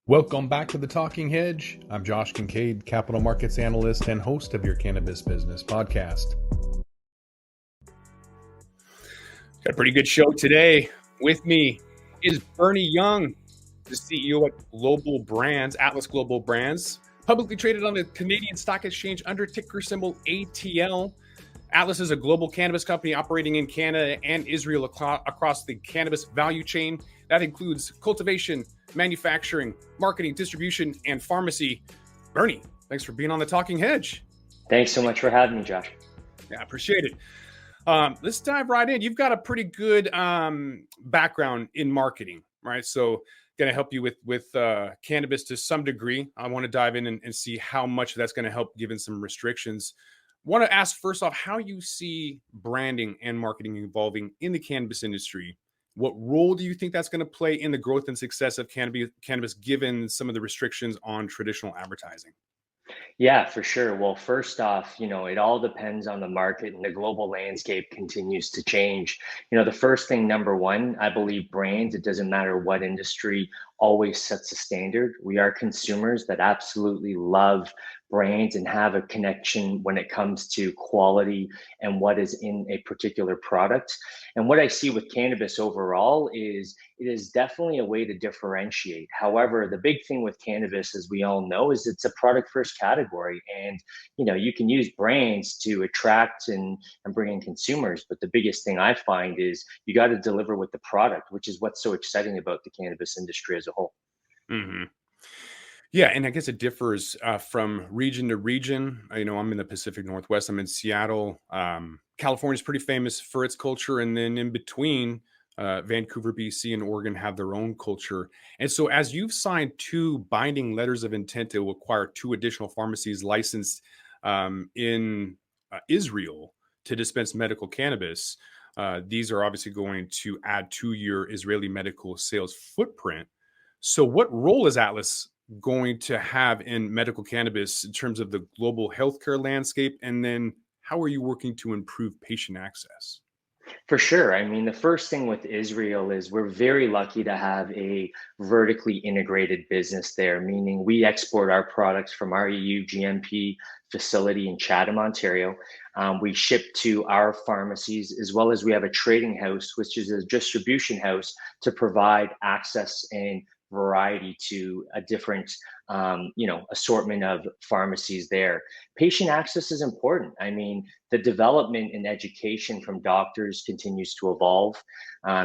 Welcome back to the Talking Hedge. I'm Josh Kincaid, Capital Markets Analyst and host of your Cannabis Business Podcast. Got a pretty good show today. With me is Bernie Yeung, the CEO at Global Brands, Atlas Global Brands, publicly traded on the Canadian Stock Exchange under ticker symbol ATL. Atlas is a global cannabis company operating in Canada and Israel across the cannabis value chain. That includes cultivation, manufacturing, marketing, distribution, and pharmacy. Bernie, thanks for being on the Talking Hedge. Thanks so much for having me, Josh. Yeah, appreciate it. Let's dive right in. You've got a pretty good background in marketing, right? So going to help you with cannabis to some degree. I want to dive in and see how much that's going to help given some restrictions. Want to ask first off how you see branding and marketing evolving in the cannabis industry. What role do you think that's going to play in the growth and success of cannabis given some of the restrictions on traditional advertising? Yeah, for sure. Well, first off, it all depends on the market and the global landscape continues to change. The first thing, number one, I believe brands, it doesn't matter what industry, always sets a standard. We are consumers that absolutely love brands and have a connection when it comes to quality and what is in a particular product. And what I see with cannabis overall is it is definitely a way to differentiate. However, the big thing with cannabis, as we all know, is it's a product first category. And you can use brands to attract and bring in consumers. But the biggest thing I find is you got to deliver with the product, which is what's so exciting about the cannabis industry as a whole. Mm-hmm. Yeah, and I guess it differs from region to region. I'm in the Pacific Northwest. I'm in Seattle. California is pretty famous for its culture, and then in between, Vancouver, BC, and Oregon have their own culture. And so, as you've signed 2 binding letters of intent to acquire 2 additional pharmacies licensed in Israel to dispense medical cannabis, these are obviously going to add to your Israeli medical sales footprint. So, what role is Atlas going to have in medical cannabis in terms of the global healthcare landscape? And then how are you working to improve patient access? For sure. I mean, the first thing with Israel is we're very lucky to have a vertically integrated business there, meaning we export our products from our EU GMP facility in Chatham, Ontario. We ship to our pharmacies, as well as we have a trading house, which is a distribution house to provide access and variety to a different assortment of pharmacies there. Patient access is important. I mean, the development and education from doctors continues to evolve.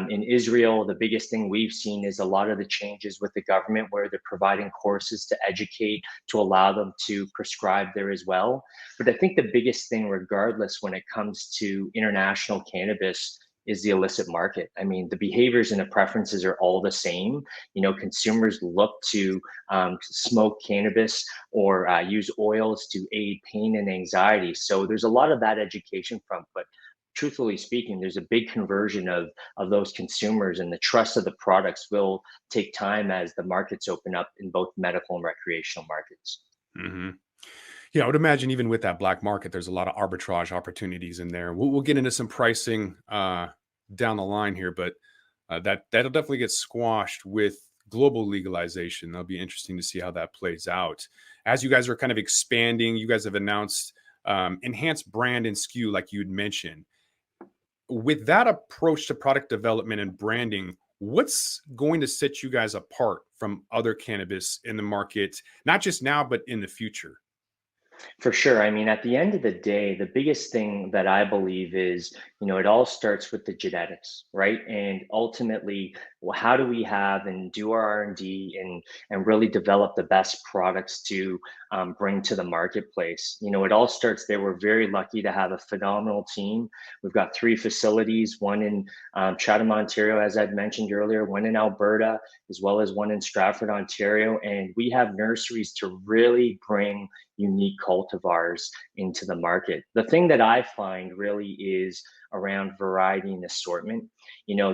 In Israel, the biggest thing we've seen is a lot of the changes with the government where they're providing courses to educate, to allow them to prescribe there as well. But I think the biggest thing, regardless, when it comes to international cannabis, is the illicit market. I mean, the behaviors and the preferences are all the same. Consumers look to smoke cannabis or use oils to aid pain and anxiety. So there's a lot of that education from, but truthfully speaking, there's a big conversion of those consumers, and the trust of the products will take time as the markets open up in both medical and recreational markets. Mm-hmm. Yeah, I would imagine even with that black market, there's a lot of arbitrage opportunities in there. We'll get into some pricing down the line here, but that'll definitely get squashed with global legalization. That'll be interesting to see how that plays out. As you guys are kind of expanding, you guys have announced enhanced brand and SKU, like you'd mentioned. With that approach to product development and branding, what's going to set you guys apart from other cannabis in the market, not just now, but in the future? For sure. I mean, at the end of the day, the biggest thing that I believe is, it all starts with the genetics, right? And ultimately, well, how do we have and do our R&D and really develop the best products to bring to the marketplace? It all starts there. We're very lucky to have a phenomenal team. We've got 3 facilities, one in Chatham, Ontario, as I'd mentioned earlier, one in Alberta, as well as one in Stratford, Ontario. And we have nurseries to really bring unique cultivars into the market. The thing that I find really is around variety and assortment.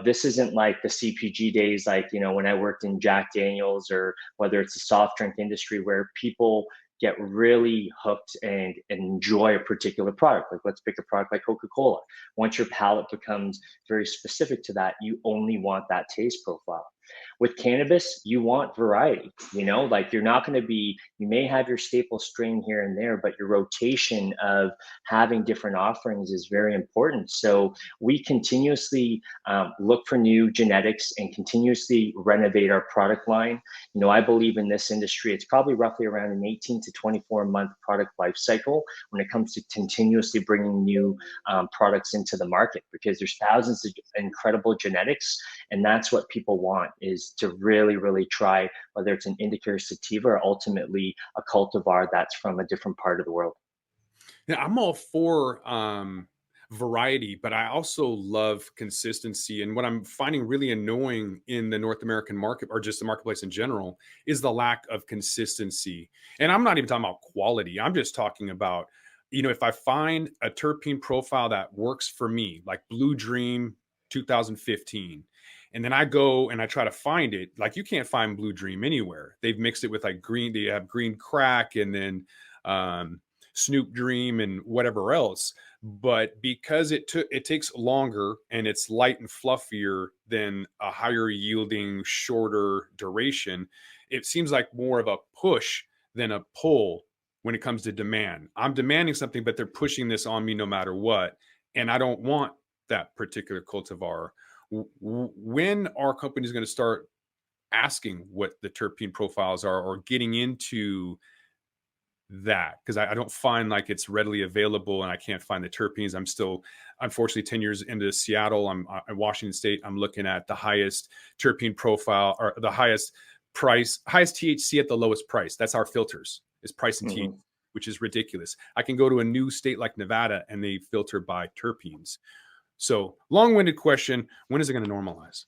This isn't like the CPG days, like, when I worked in Jack Daniels, or whether it's the soft drink industry where people get really hooked and enjoy a particular product. Like, let's pick a product like Coca-Cola. Once your palate becomes very specific to that, you only want that taste profile. With cannabis, you want variety, like you may have your staple strain here and there, but your rotation of having different offerings is very important. So we continuously look for new genetics and continuously renovate our product line. I believe in this industry, it's probably roughly around an 18 to 24-month product life cycle when it comes to continuously bringing new products into the market, because there's thousands of incredible genetics, and that's what people want, is to really, really try, whether it's an indica or sativa, or ultimately a cultivar that's from a different part of the world. Yeah, I'm all for variety, but I also love consistency. And what I'm finding really annoying in the North American market, or just the marketplace in general, is the lack of consistency. And I'm not even talking about quality. I'm just talking about, if I find a terpene profile that works for me, like Blue Dream 2015, and then I go and I try to find it, like you can't find Blue Dream anywhere. They've mixed it with like green, they have green crack, and then Snoop Dream and whatever else. But because it takes longer and it's light and fluffier than a higher yielding, shorter duration, it seems like more of a push than a pull when it comes to demand. I'm demanding something, but they're pushing this on me no matter what. And I don't want that particular cultivar. When are companies going to start asking what the terpene profiles are, or getting into that? Because I don't find like it's readily available, and I can't find the terpenes. I'm still, unfortunately, 10 years into Seattle. I'm in Washington State. I'm looking at the highest terpene profile, or the highest price, highest THC at the lowest price. That's our filters, is price and THC, which is ridiculous. I can go to a new state like Nevada and they filter by terpenes. So, long-winded question, when is it going to normalize?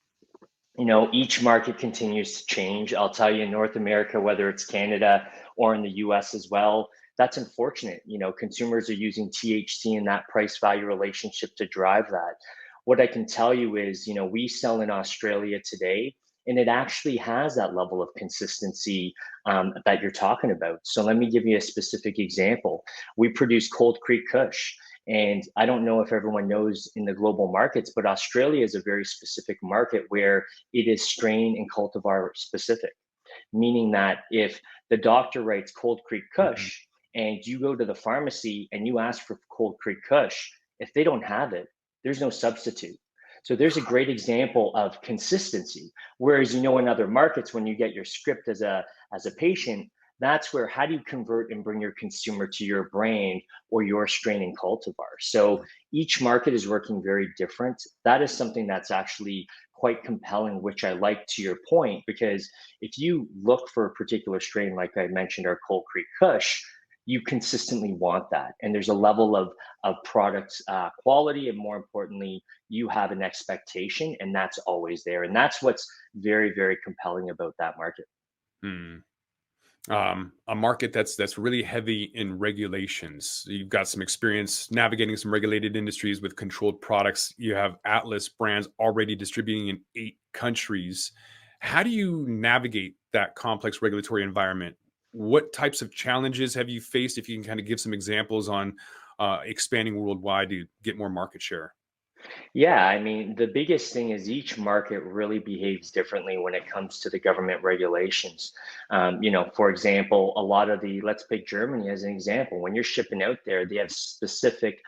Each market continues to change. I'll tell you, in North America, whether it's Canada or in the US as well, that's unfortunate. Consumers are using THC and that price value relationship to drive that. What I can tell you is, we sell in Australia today, and it actually has that level of consistency that you're talking about. So let me give you a specific example. We produce Cold Creek Kush. And I don't know if everyone knows in the global markets, but Australia is a very specific market where it is strain and cultivar specific, meaning that if the doctor writes Cold Creek Kush and you go to the pharmacy and you ask for Cold Creek Kush, if they don't have it, there's no substitute. So there's a great example of consistency. Whereas, in other markets, when you get your script as a patient, that's where, how do you convert and bring your consumer to your brand or your strain and cultivar? So each market is working very different. That is something that's actually quite compelling, which I like, to your point, because if you look for a particular strain, like I mentioned, our Cold Creek Kush, you consistently want that. And there's a level of product quality. And more importantly, you have an expectation, and that's always there. And that's what's very, very compelling about that market. Hmm. A market that's really heavy in regulations. You've got some experience navigating some regulated industries with controlled products. You have Atlas brands already distributing in 8 countries. How do you navigate that complex regulatory environment? What types of challenges have you faced? If you can kind of give some examples on expanding worldwide to get more market share. Yeah, I mean, the biggest thing is each market really behaves differently when it comes to the government regulations. For example, a lot of let's pick Germany as an example. When you're shipping out there, they have specific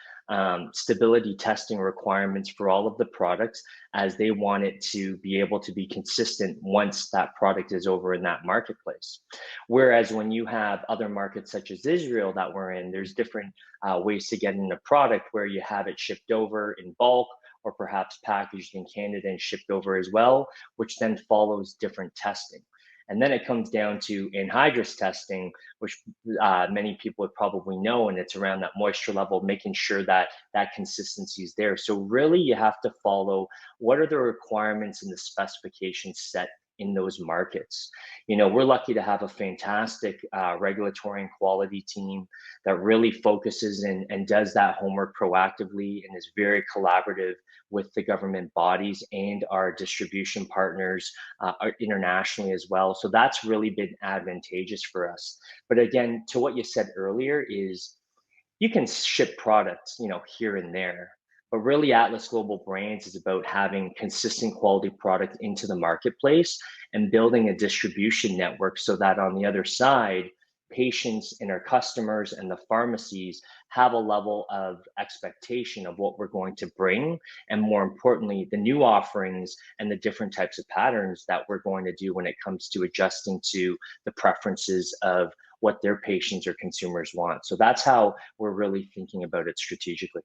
stability testing requirements for all of the products, as they want it to be able to be consistent once that product is over in that marketplace. Whereas when you have other markets such as Israel that we're in, there's different ways to get in a product, where you have it shipped over in bulk, or perhaps packaged in Canada and shipped over as well, which then follows different testing. And then it comes down to anhydrous testing, which many people would probably know, and it's around that moisture level, making sure that that consistency is there. So really, you have to follow what are the requirements and the specifications set in those markets. We're lucky to have a fantastic regulatory and quality team that really focuses and does that homework proactively, and is very collaborative with the government bodies and our distribution partners internationally as well. So that's really been advantageous for us. But again, to what you said earlier, is you can ship products, here and there. But really, Atlas Global Brands is about having consistent quality product into the marketplace and building a distribution network so that on the other side, patients and our customers and the pharmacies have a level of expectation of what we're going to bring. And more importantly, the new offerings and the different types of patterns that we're going to do when it comes to adjusting to the preferences of what their patients or consumers want. So that's how we're really thinking about it strategically.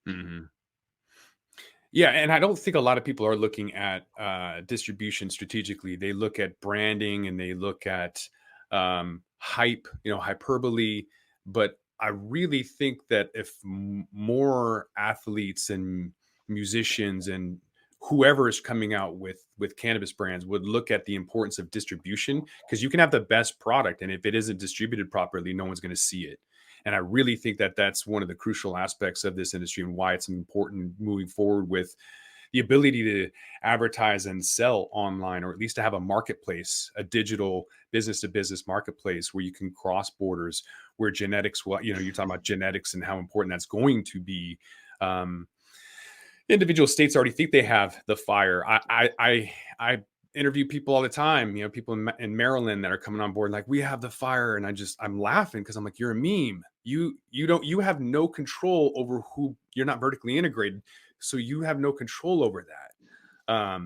Mm-hmm. Yeah, and I don't think a lot of people are looking at distribution strategically. They look at branding and they look at hype, hyperbole. But I really think that if more athletes and musicians and whoever is coming out with cannabis brands would look at the importance of distribution, because you can have the best product, and if it isn't distributed properly, no one's going to see it. And I really think that that's one of the crucial aspects of this industry and why it's important moving forward with the ability to advertise and sell online, or at least to have a marketplace, a digital business to business marketplace where you can cross borders, where genetics, you're talking about genetics and how important that's going to be. Individual states already think they have the fire. I interview people all the time, people in Maryland that are coming on board like, we have the fire, and I'm laughing because I'm like, you're a meme. You have no control over who. You're not vertically integrated, so you have no control over that.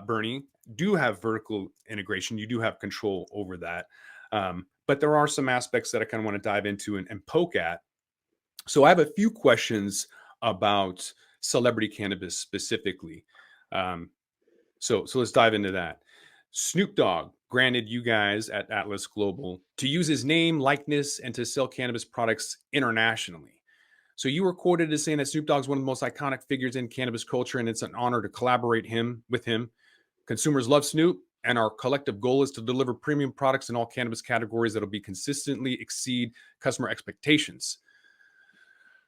Bernie, do have vertical integration. You do have control over that, but there are some aspects that I kind of want to dive into and poke at. So I have a few questions about celebrity cannabis specifically. So let's dive into that. Snoop Dogg granted you guys at Atlas Global to use his name, likeness, and to sell cannabis products internationally. So you were quoted as saying that Snoop Dogg is one of the most iconic figures in cannabis culture, and it's an honor to collaborate with him. Consumers love Snoop, and our collective goal is to deliver premium products in all cannabis categories that'll be consistently exceed customer expectations.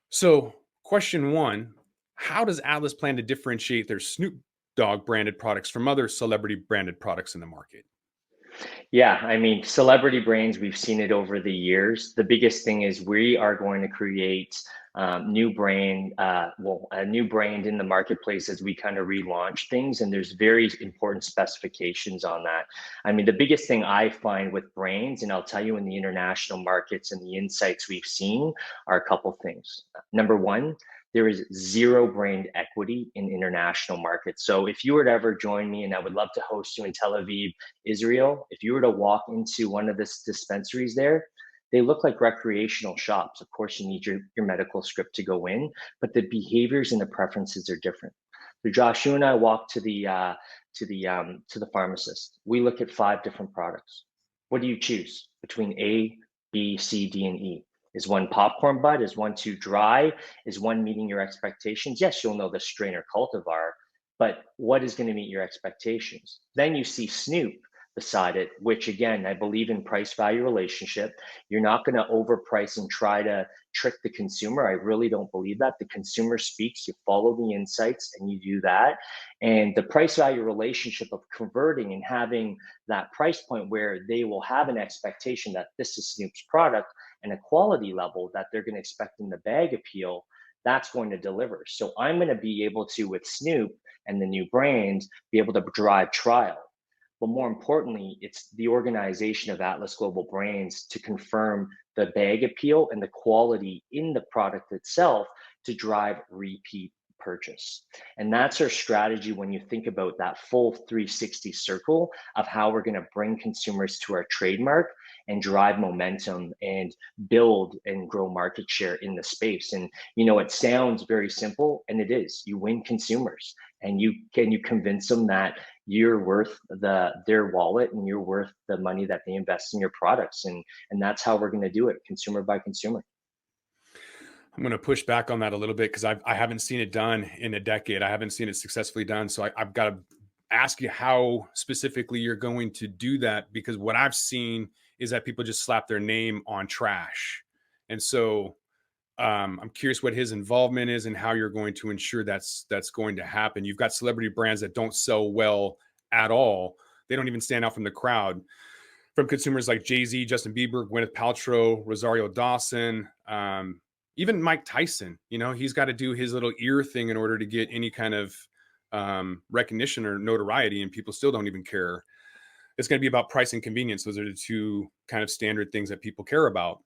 So question one, how does Atlas plan to differentiate their Snoop Dogg branded products from other celebrity branded products in the market? Yeah, I mean, celebrity brands, we've seen it over the years. The biggest thing is we are going to create a new brand in the marketplace as we kind of relaunch things. And there's very important specifications on that. I mean, the biggest thing I find with brands, and I'll tell you in the international markets and the insights we've seen, are a couple things. Number one, there is zero brand equity in international markets. So if you were to ever join me, and I would love to host you in Tel Aviv, Israel, if you were to walk into one of the dispensaries there, they look like recreational shops. Of course, you need your medical script to go in, but the behaviors and the preferences are different. So Josh, you and I walk to the pharmacist. We look at 5 different products. What do you choose between A, B, C, D, and E? Is one popcorn bud? Is one too dry? Is one meeting your expectations? Yes, you'll know the strain or cultivar, but what is going to meet your expectations? Then you see Snoop beside it, which again, I believe in price value relationship. You're not going to overprice and try to trick the consumer. I really don't believe that. The consumer speaks, you follow the insights and you do that. And the price value relationship of converting and having that price point where they will have an expectation that this is Snoop's product and a quality level that they're going to expect in the bag appeal, that's going to deliver. So I'm going to be able to, with Snoop and the new brands, be able to drive trial. But more importantly, it's the organization of Atlas Global Brands to confirm the bag appeal and the quality in the product itself to drive repeat purchase. And that's our strategy when you think about that full 360 circle of how we're going to bring consumers to our trademark and drive momentum and build and grow market share in the space. And it sounds very simple, and it is. You win consumers, and you convince them that you're worth their wallet and you're worth the money that they invest in your products. And that's how we're going to do it, consumer by consumer. I'm going to push back on that a little bit because I haven't seen it done in a decade. I haven't seen it successfully done. So I've got to ask you how specifically you're going to do that, because what I've seen is that people just slap their name on trash. And so I'm curious what his involvement is and how you're going to ensure that's going to happen. You've got celebrity brands that don't sell well at all. They don't even stand out from the crowd. From consumers like Jay-Z, Justin Bieber, Gwyneth Paltrow, Rosario Dawson, even Mike Tyson, he's got to do his little ear thing in order to get any kind of recognition or notoriety, and people still don't even care. It's going to be about price and convenience. Those are the two kind of standard things that people care about.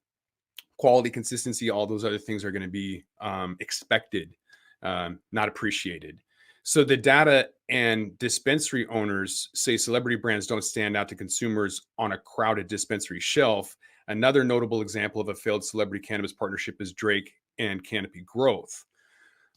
Quality, consistency, all those other things are going to be expected, not appreciated. So the data and dispensary owners say celebrity brands don't stand out to consumers on a crowded dispensary shelf. Another notable example of a failed celebrity cannabis partnership is Drake and Canopy Growth.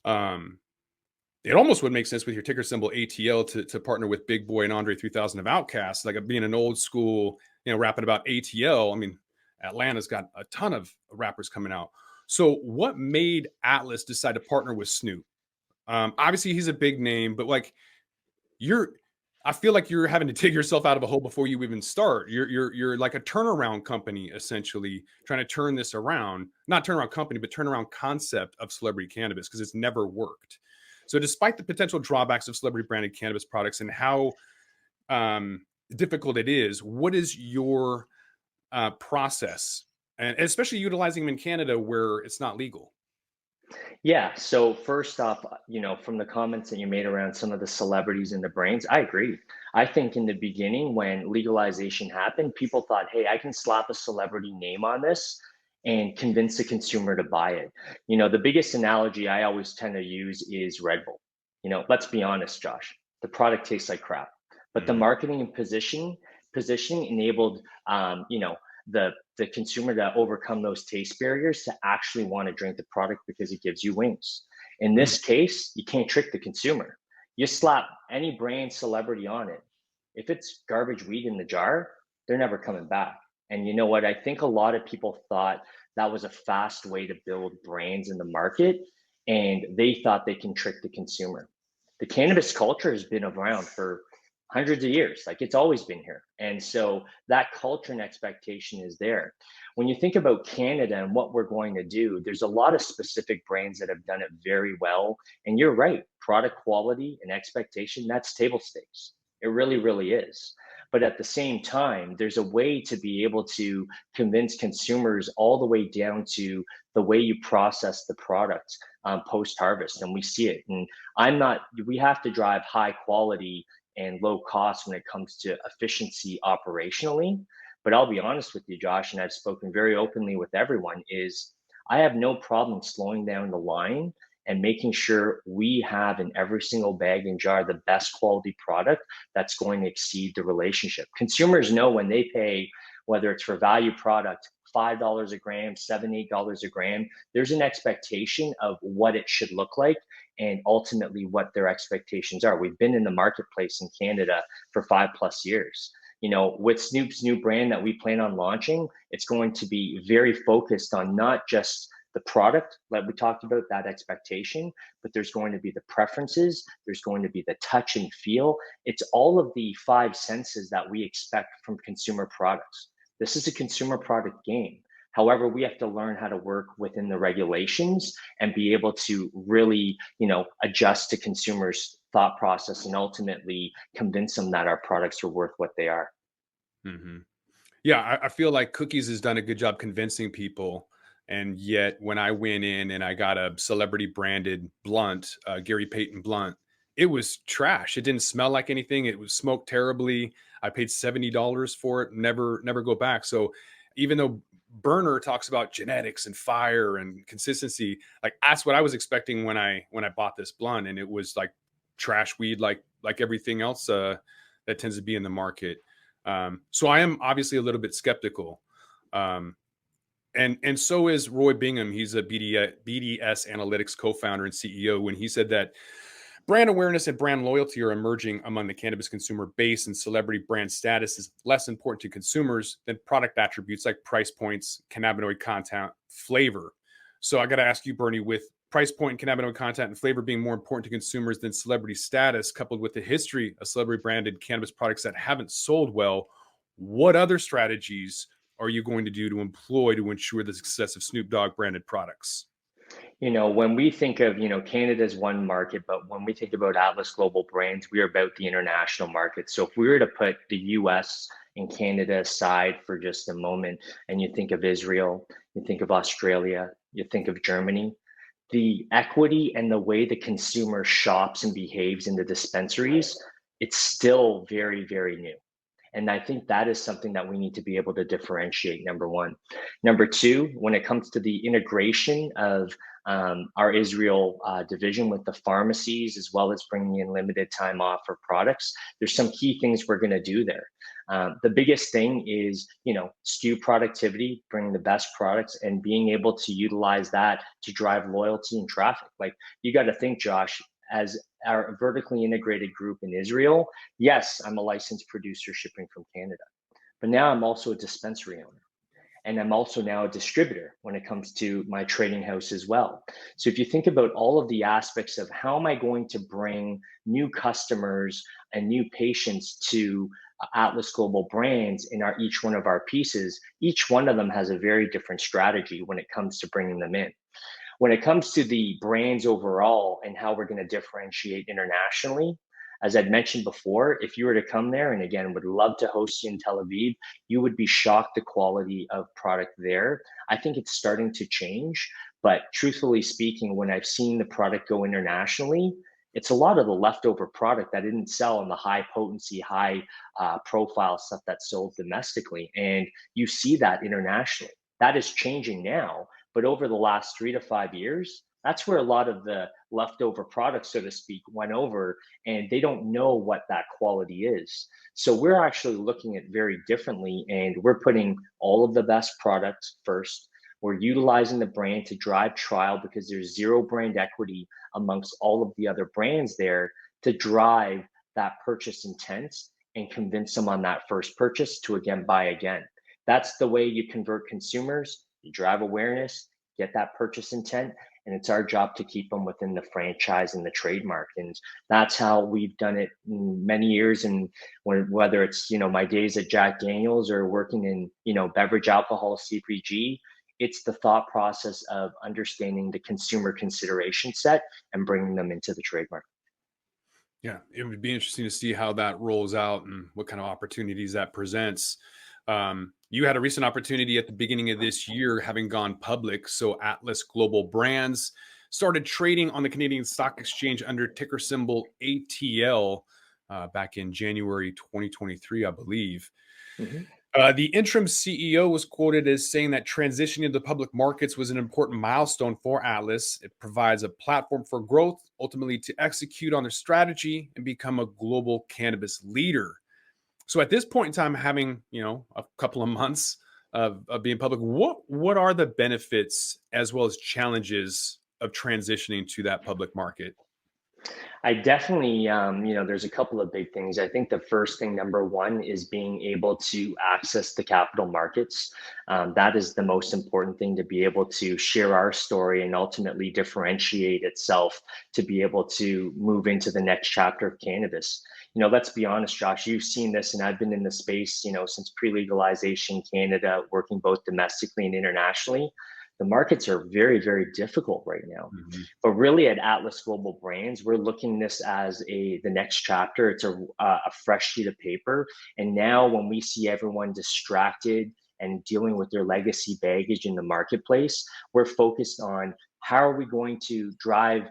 It almost would make sense with your ticker symbol ATL to partner with Big Boy and Andre 3000 of Outkast, like being an old school, rapping about ATL. I mean, Atlanta's got a ton of rappers coming out. So what made Atlas decide to partner with Snoop? Obviously he's a big name, but like I feel like you're having to dig yourself out of a hole before you even start. You're like a turnaround company, essentially trying to turn this around, not turnaround company, but turnaround concept of celebrity cannabis, because it's never worked. So despite the potential drawbacks of celebrity branded cannabis products and how difficult it is, what is your process, and especially utilizing them in Canada where it's not legal? Yeah. So first off, from the comments that you made around some of the celebrities and the brands, I agree. I think in the beginning, when legalization happened, people thought, hey, I can slap a celebrity name on this and convince the consumer to buy it. The biggest analogy I always tend to use is Red Bull. Let's be honest, Josh, the product tastes like crap, but the marketing and positioning enabled, the consumer to overcome those taste barriers to actually want to drink the product because it gives you wings. In this case, you can't trick the consumer. You slap any brand celebrity on it. If it's garbage weed in the jar, they're never coming back. And you know what? I think a lot of people thought that was a fast way to build brands in the market, and they thought they can trick the consumer. The cannabis culture has been around for hundreds of years. Like, it's always been here. And so that culture and expectation is there. When you think about Canada and what we're going to do, there's a lot of specific brands that have done it very well. And you're right, product quality and expectation, that's table stakes. It really, really is. But at the same time, there's a way to be able to convince consumers all the way down to the way you process the product post harvest. And we see it. And we have to drive high quality and low cost when it comes to efficiency operationally. But I'll be honest with you, Josh, and I've spoken very openly with everyone, is I have no problem slowing down the line and making sure we have in every single bag and jar the best quality product that's going to exceed the relationship. Consumers know when they pay, whether it's for value product, $5 a gram, $7, $8 a gram, there's an expectation of what it should look like and ultimately what their expectations are. We've been in the marketplace in Canada for 5+ years. With Snoop's new brand that we plan on launching, it's going to be very focused on not just the product, like we talked about, that expectation, but there's going to be the preferences, there's going to be the touch and feel. It's all of the 5 senses that we expect from consumer products. This is a consumer product game. However, we have to learn how to work within the regulations and be able to really, adjust to consumers' thought process and ultimately convince them that our products are worth what they are. Mm-hmm. Yeah, I feel like Cookies has done a good job convincing people. And yet when I went in and I got a celebrity branded blunt, Gary Payton blunt, it was trash. It didn't smell like anything. It was smoked terribly. I paid $70 for it. Never go back. So even though Burner talks about genetics and fire and consistency, like that's what I was expecting when I bought this blunt, and it was like trash weed, like everything else that tends to be in the market. So I am obviously a little bit skeptical. And so is Roy Bingham. He's a BDS Analytics co-founder and CEO. When he said that brand awareness and brand loyalty are emerging among the cannabis consumer base, and celebrity brand status is less important to consumers than product attributes like price points, cannabinoid content, flavor. So I got to ask you, Bernie, with price point, cannabinoid content, and flavor being more important to consumers than celebrity status, coupled with the history of celebrity branded cannabis products that haven't sold well, what other strategies are you going to do to employ to ensure the success of Snoop Dogg branded products? When we think of, Canada's one market, but when we think about Atlas Global Brands, we are about the international market. So if we were to put the US and Canada aside for just a moment, and you think of Israel, you think of Australia, you think of Germany, the equity and the way the consumer shops and behaves in the dispensaries, it's still very, very new. And I think that is something that we need to be able to differentiate, number one. Number two, when it comes to the integration of our Israel division with the pharmacies, as well as bringing in limited time offer products, there's some key things we're going to do there. The biggest thing is, SKU productivity, bringing the best products and being able to utilize that to drive loyalty and traffic. Like, you got to think, Josh, as our vertically integrated group in Israel, yes, I'm a licensed producer shipping from Canada, but now I'm also a dispensary owner. And I'm also now a distributor when it comes to my trading house as well. So if you think about all of the aspects of how am I going to bring new customers and new patients to Atlas Global Brands in each one of our pieces, each one of them has a very different strategy when it comes to bringing them in. When it comes to the brands overall and how we're going to differentiate internationally, as I'd mentioned before, if you were to come there, and again, would love to host you in Tel Aviv, you would be shocked the quality of product there. I think it's starting to change, but truthfully speaking, when I've seen the product go internationally, it's a lot of the leftover product that didn't sell in the high potency, high profile stuff that's sold domestically. And you see that internationally. That is changing now. But over the last 3 to 5 years, that's where a lot of the leftover products, so to speak, went over, and they don't know what that quality is. So we're actually looking at very differently, and we're putting all of the best products first. We're utilizing the brand to drive trial because there's zero brand equity amongst all of the other brands there to drive that purchase intent and convince them on that first purchase to again buy again. That's the way you convert consumers. You drive awareness, get that purchase intent, and it's our job to keep them within the franchise and the trademark. And that's how we've done it in many years. And whether it's, my days at Jack Daniels or working in, beverage alcohol CPG, it's the thought process of understanding the consumer consideration set and bringing them into the trademark. Yeah, it would be interesting to see how that rolls out and what kind of opportunities that presents. You had a recent opportunity at the beginning of this year, having gone public. So Atlas Global Brands started trading on the Canadian Stock Exchange under ticker symbol ATL back in January 2023, I believe. Mm-hmm. The interim CEO was quoted as saying that transitioning to the public markets was an important milestone for Atlas. It provides a platform for growth, ultimately to execute on their strategy and become a global cannabis leader. So at this point in time, having, a couple of months of being public, what are the benefits as well as challenges of transitioning to that public market? I definitely, there's a couple of big things. I think the first thing, number one, is being able to access the capital markets. That is the most important thing, to be able to share our story and ultimately differentiate itself to be able to move into the next chapter of cannabis. Let's be honest, Josh, you've seen this, and I've been in the space, since pre-legalization Canada, working both domestically and internationally. The markets are very, very difficult right now. Mm-hmm. But really at Atlas Global Brands, we're looking this as the next chapter. It's a fresh sheet of paper. And now when we see everyone distracted and dealing with their legacy baggage in the marketplace, we're focused on how are we going to drive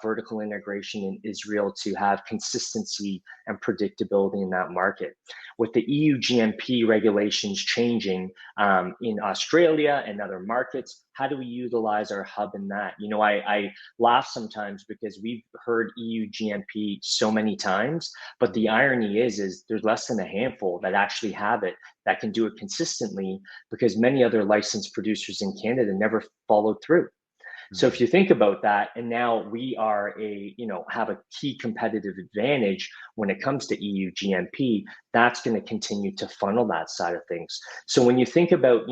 vertical integration in Israel to have consistency and predictability in that market. With the EU GMP regulations changing in Australia and other markets, how do we utilize our hub in that? I laugh sometimes because we've heard EU GMP so many times, but the irony is there's less than a handful that actually have it, that can do it consistently, because many other licensed producers in Canada never followed through. So if you think about that, and now we are have a key competitive advantage when it comes to EU GMP, that's going to continue to funnel that side of things. So when you think about,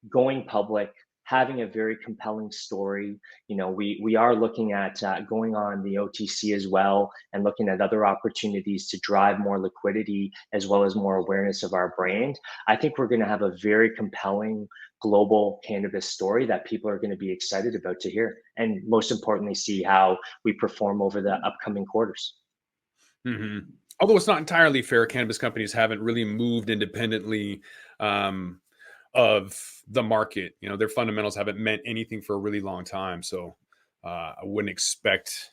going public, having a very compelling story, we are looking at going on the OTC as well, and looking at other opportunities to drive more liquidity as well as more awareness of our brand. I think we're going to have a very compelling global cannabis story that people are going to be excited about to hear, and most importantly, see how we perform over the upcoming quarters. Mm-hmm. Although it's not entirely fair, cannabis companies haven't really moved independently of the market. You know, their fundamentals haven't meant anything for a really long time. So I wouldn't expect,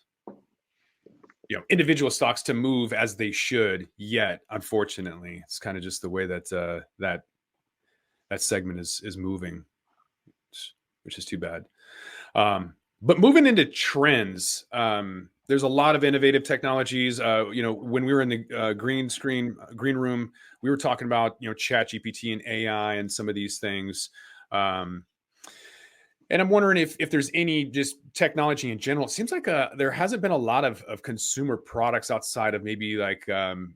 you know, individual stocks to move as they should yet. Unfortunately, it's kind of just the way that that segment is moving, which is too bad. But moving into trends, there's a lot of innovative technologies. You know, when we were in the green room, we were talking about, you know, Chat GPT and AI and some of these things. And I'm wondering if there's any just technology in general. It seems like there hasn't been a lot of consumer products outside of maybe like you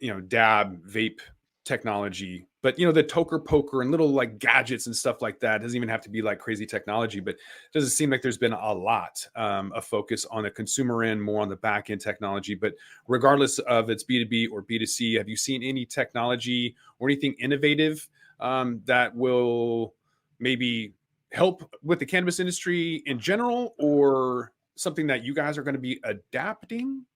know, dab vape technology, but you know, the toker poker and little like gadgets and stuff like that. It doesn't even have to be like crazy technology, but it doesn't seem like there's been a lot of focus on the consumer end, more on the back end technology. But regardless of it's B2B or B2C, have you seen any technology or anything innovative that will maybe help with the cannabis industry in general, or something that you guys are going to be adapting?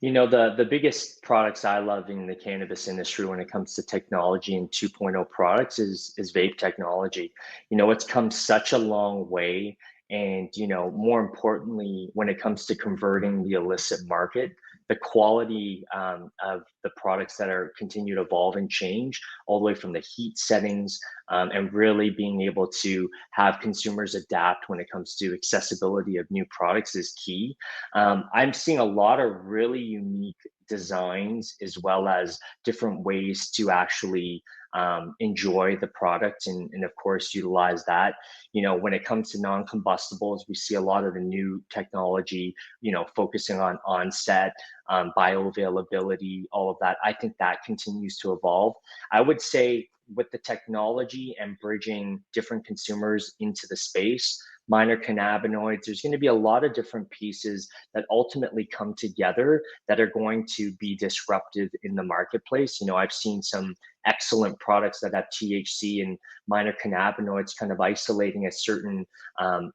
You know, the biggest products I love in the cannabis industry when it comes to technology and 2.0 products is vape technology. You know, it's come such a long way. And, you know, more importantly, when it comes to converting the illicit market, the quality of the products that are continue to evolve and change all the way from the heat settings, and really being able to have consumers adapt when it comes to accessibility of new products is key. I'm seeing a lot of really unique designs as well as different ways to actually enjoy the product and of course utilize that. You know, when it comes to non-combustibles, we see a lot of the new technology, you know, focusing on onset, bioavailability, all of that. I think that continues to evolve. I would say with the technology and bridging different consumers into the space, minor cannabinoids, there's going to be a lot of different pieces that ultimately come together that are going to be disruptive in the marketplace. You know, I've seen some excellent products that have THC and minor cannabinoids kind of isolating a certain,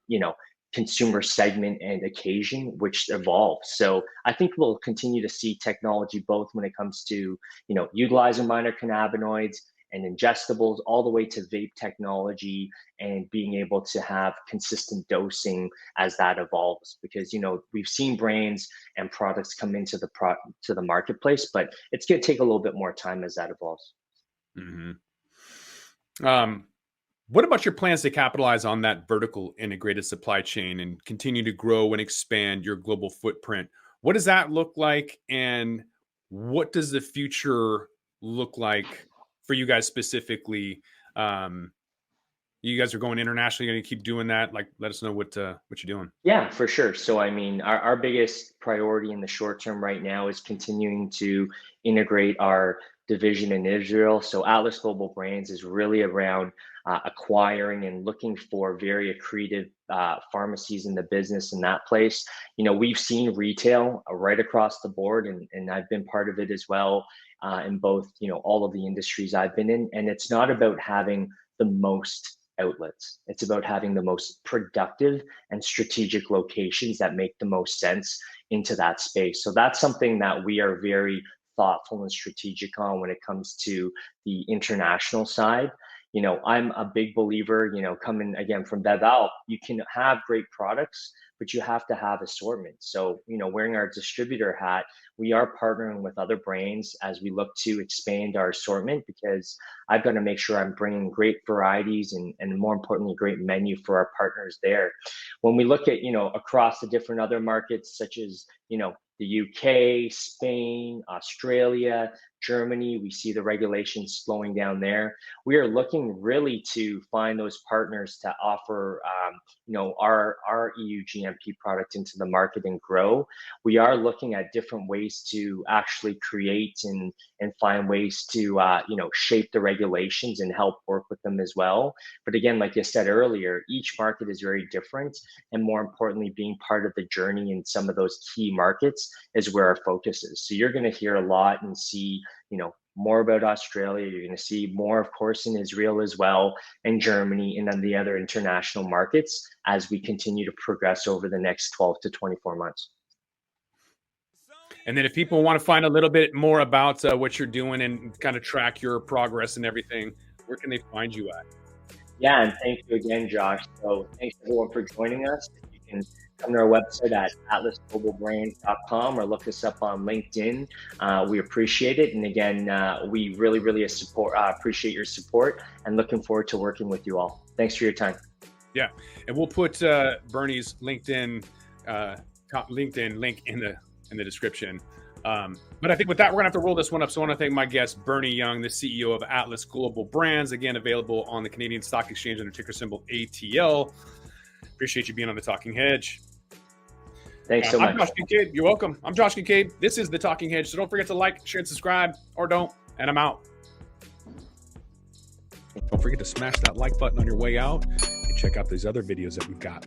you know, consumer segment and occasion, which evolves. So I think we'll continue to see technology both when it comes to, you know, utilizing minor cannabinoids and ingestibles, all the way to vape technology and being able to have consistent dosing as that evolves. Because, you know, we've seen brands and products come into to the marketplace, but it's going to take a little bit more time as that evolves. What about your plans to capitalize on that vertical integrated supply chain and continue to grow and expand your global footprint? What does that look like, and what does the future look like for you guys specifically? You guys are going internationally. You're going to keep doing that? Like, let us know what you're doing. Yeah, for sure. So, I mean, our biggest priority in the short term right now is continuing to integrate our division in Israel. So, Atlas Global Brands is really around acquiring and looking for very accretive pharmacies in the business in that place. You know, we've seen retail right across the board, and I've been part of it as well in both, you know, all of the industries I've been in. And it's not about having the most outlets, it's about having the most productive and strategic locations that make the most sense into that space. So that's something that we are very thoughtful and strategic on when it comes to the international side. You know, I'm a big believer, you know, coming again from Beval, you can have great products, but you have to have assortment. So, you know, wearing our distributor hat, we are partnering with other brands as we look to expand our assortment, because I've got to make sure I'm bringing great varieties and more importantly, great menu for our partners there. When we look at, you know, across the different other markets, such as, you know, the UK, Spain, Australia, Germany, we see the regulations slowing down there. We are looking really to find those partners to offer, you know, our EU GMP product into the market and grow. We are looking at different ways to actually create and find ways to, you know, shape the regulations and help work with them as well. But again, like I said earlier, each market is very different, and more importantly, being part of the journey in some of those key markets is where our focus is. So you're going to hear a lot and see, you know, more about Australia. You're going to see more, of course, in Israel as well, and Germany, and then the other international markets as we continue to progress over the next 12 to 24 months. And then if people want to find a little bit more about what you're doing and kind of track your progress and everything, where can they find you at? Yeah, and thank you again, Josh. So thanks everyone for joining us. You can come to our website at atlasglobalbrands.com or look us up on LinkedIn. We appreciate it. And again, we really appreciate your support and looking forward to working with you all. Thanks for your time. Yeah, and we'll put Bernie's LinkedIn link in the description. But I think with that, we're gonna have to roll this one up. So I want to thank my guest, Bernie Yeung, the CEO of Atlas Global Brands, again available on the Canadian Stock Exchange under ticker symbol ATL. Appreciate you being on the Talking Hedge. Thanks so much. I'm Josh Kincaid. You're welcome. I'm Josh Kincaid. This is the Talking Hedge. So don't forget to like, share, and subscribe, or don't. And I'm out. Don't forget to smash that like button on your way out and check out these other videos that we've got.